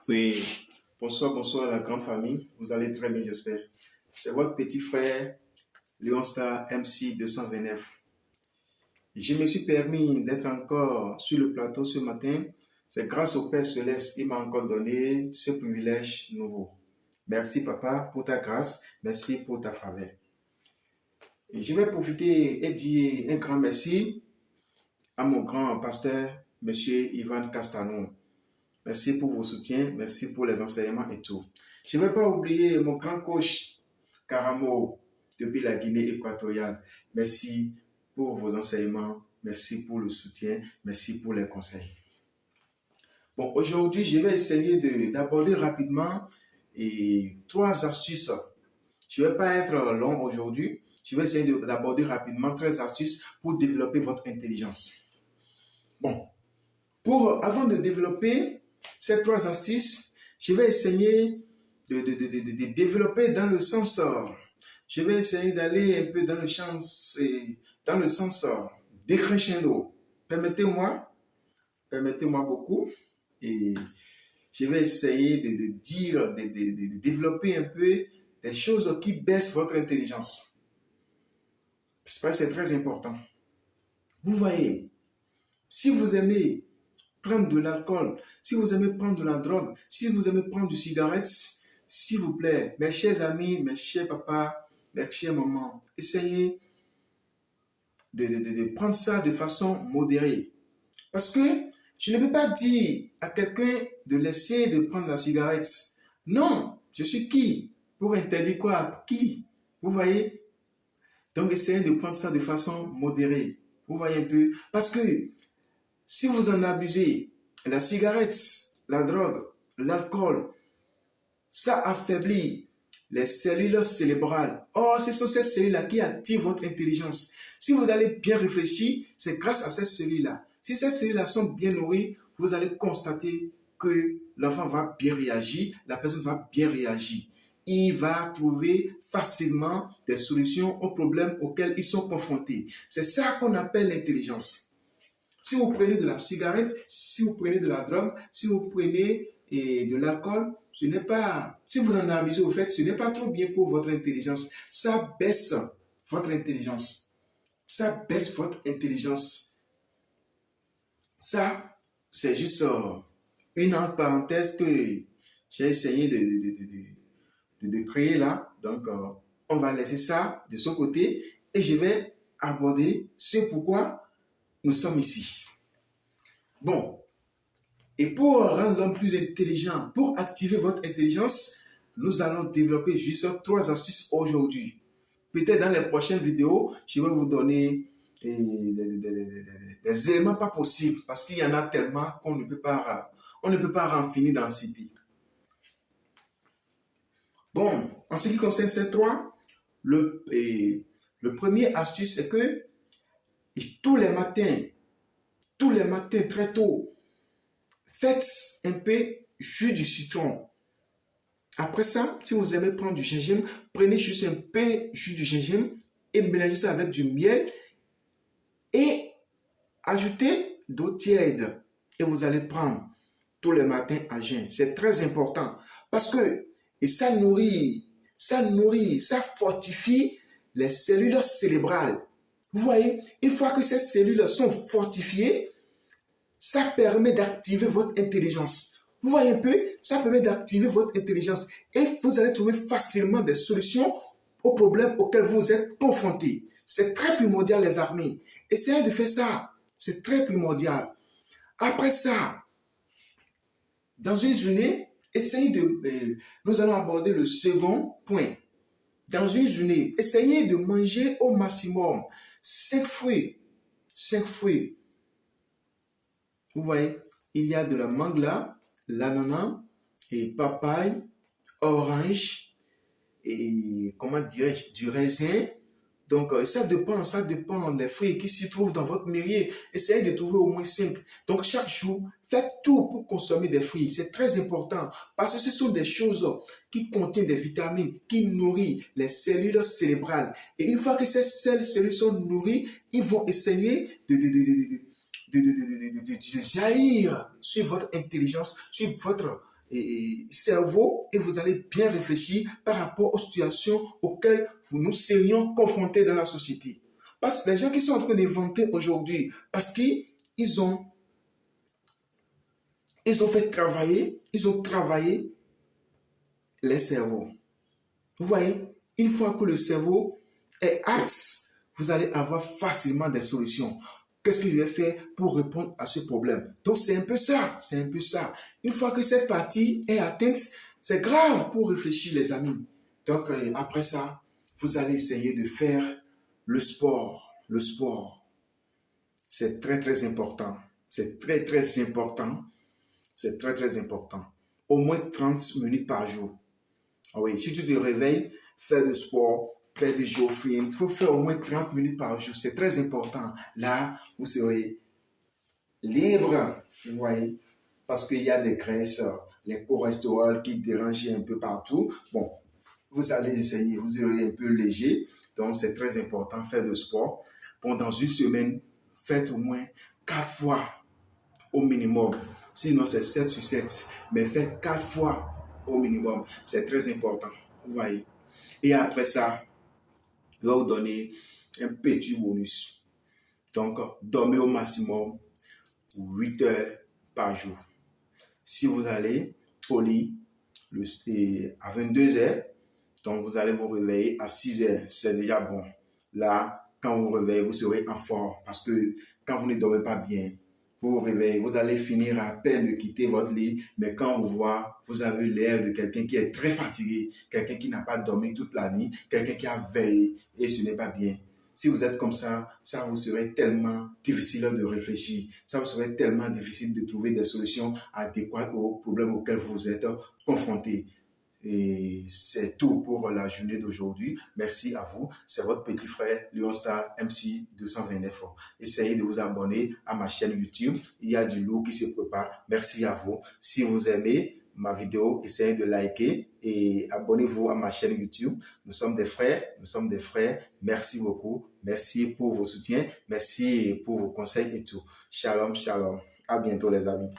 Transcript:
Oui, bonsoir, bonsoir à la grande famille. Vous allez très bien, j'espère. C'est votre petit frère, Léon Star MC 229. Je me suis permis d'être encore sur le plateau ce matin. C'est grâce au Père Céleste qui m'a encore donné ce privilège nouveau. Merci, Papa, pour ta grâce. Merci pour ta faveur. Et je vais profiter et dire un grand merci à mon grand pasteur, Monsieur Ivan Castanon. Merci pour vos soutiens, merci pour les enseignements et tout. Je ne vais pas oublier mon grand coach Karamo depuis la Guinée équatoriale. Merci pour vos enseignements, merci pour le soutien, merci pour les conseils. Bon, aujourd'hui, je vais essayer d'aborder rapidement trois astuces. Je ne vais pas être long aujourd'hui. Je vais essayer d'aborder rapidement 13 astuces pour développer votre intelligence. Bon, avant de développer ces trois astuces, je vais essayer de développer dans le sens, je vais essayer d'aller un peu dans le sens décrescendo. Permettez-moi beaucoup, et je vais essayer de développer un peu des choses qui baissent votre intelligence. C'est très important. Vous voyez, si vous aimez prendre de l'alcool, si vous aimez prendre de la drogue, si vous aimez prendre du cigarette, s'il vous plaît, mes chers amis, mes chers papas, mes chers mamans, essayez de prendre ça de façon modérée. Parce que je ne peux pas dire à quelqu'un de laisser de prendre la cigarette. Non, je suis qui? Pour interdire quoi? Qui? Vous voyez? Donc essayez de prendre ça de façon modérée. Vous voyez un peu? Parce que si vous en abusez, la cigarette, la drogue, l'alcool, ça affaiblit les cellules cérébrales. Or, ce sont ces cellules-là qui activent votre intelligence. Si vous allez bien réfléchir, c'est grâce à ces cellules-là. Si ces cellules-là sont bien nourries, vous allez constater que l'enfant va bien réagir, la personne va bien réagir. Il va trouver facilement des solutions aux problèmes auxquels ils sont confrontés. C'est ça qu'on appelle l'intelligence. Si vous prenez de la cigarette, si vous prenez de la drogue, si vous prenez de l'alcool, ce n'est pas, si vous en abusez au fait, ce n'est pas trop bien pour votre intelligence. Ça baisse votre intelligence. Ça baisse votre intelligence. Ça, c'est juste une parenthèse que j'ai essayé de créer là. Donc, on va laisser ça de son côté et je vais aborder ce pourquoi nous sommes ici. Bon, et pour rendre l'homme plus intelligent, pour activer votre intelligence, nous allons développer juste trois astuces aujourd'hui. Peut-être dans les prochaines vidéos, je vais vous donner des éléments pas possibles parce qu'il y en a tellement qu'on ne peut pas en finir d'en citer. Bon, en ce qui concerne ces trois, le premier astuce, c'est que tous les matins, très tôt, faites un peu jus du citron. Après ça, si vous aimez prendre du gingembre, prenez juste un peu jus du gingembre et mélangez ça avec du miel et ajoutez d'eau tiède et vous allez prendre tous les matins à jeun. C'est très important parce que ça nourrit, ça fortifie les cellules cérébrales. Vous voyez, une fois que ces cellules sont fortifiées, ça permet d'activer votre intelligence. Vous voyez un peu, ça permet d'activer votre intelligence et vous allez trouver facilement des solutions aux problèmes auxquels vous êtes confrontés. C'est très primordial, les amis. Essayez de faire ça. C'est très primordial. Après ça, dans une journée, nous allons aborder le second point. Dans une journée, essayez de manger au maximum 5 fruits. 5 fruits. Vous voyez, il y a de la mangue là, l'ananas, et papaye, orange, et comment dirais-je, du raisin. Donc, ça dépend des fruits qui s'y trouvent dans votre mûrier. Essayez de trouver au moins 5. Donc, chaque jour, faites tout pour consommer des fruits. C'est très important parce que ce sont des choses qui contiennent des vitamines, qui nourrissent les cellules cérébrales. Et une fois que ces cellules sont nourries, ils vont essayer de jaillir sur votre intelligence, sur votre cerveau et vous allez bien réfléchir par rapport aux situations auxquelles nous serions confrontés dans la société. Parce que les gens qui sont en train d'inventer aujourd'hui, parce qu'ils ont ils ont travaillé les cerveaux. Vous voyez, une fois que le cerveau est apte, vous allez avoir facilement des solutions. Qu'est-ce que je vais faire pour répondre à ce problème? Donc, c'est un peu ça. C'est un peu ça. Une fois que cette partie est atteinte, c'est grave pour réfléchir, les amis. Donc, après ça, vous allez essayer de faire le sport. Le sport, c'est très, très important. C'est très, très important. C'est très, très important. Au moins 30 minutes par jour. Oui, si tu te réveilles, faire du sport, faire du jogging, il faut faire au moins 30 minutes par jour. C'est très important. Là, vous serez libre, vous voyez, parce qu'il y a des graisses, les cholestérol qui dérangent un peu partout. Bon, vous allez essayer, vous serez un peu léger. Donc, c'est très important, faire du sport. Pendant une semaine, faites au moins 4 fois au minimum. Sinon, c'est 7 sur 7. Mais faites 4 fois au minimum. C'est très important. Vous voyez. Et après ça, je vais vous donner un petit bonus. Donc, dormez au maximum 8 heures par jour. Si vous allez au lit à 22 heures, donc vous allez vous réveiller à 6 heures. C'est déjà bon. Là, quand vous vous réveillez, vous serez en forme. Parce que quand vous ne dormez pas bien, vous vous réveillez, vous allez finir à peine de quitter votre lit, mais quand on vous voit, vous avez l'air de quelqu'un qui est très fatigué, quelqu'un qui n'a pas dormi toute la nuit, quelqu'un qui a veillé, et ce n'est pas bien. Si vous êtes comme ça vous serait tellement difficile de réfléchir, ça vous serait tellement difficile de trouver des solutions adéquates aux problèmes auxquels vous êtes confrontés. Et c'est tout pour la journée d'aujourd'hui. Merci à vous. C'est votre petit frère Leonstar MC 229. Essayez de vous abonner à ma chaîne YouTube. Il y a du lourd qui se prépare. Merci à vous. Si vous aimez ma vidéo, essayez de liker et abonnez-vous à ma chaîne YouTube. Nous sommes des frères. Nous sommes des frères. Merci beaucoup. Merci pour vos soutiens. Merci pour vos conseils et tout. Shalom, shalom. À bientôt les amis.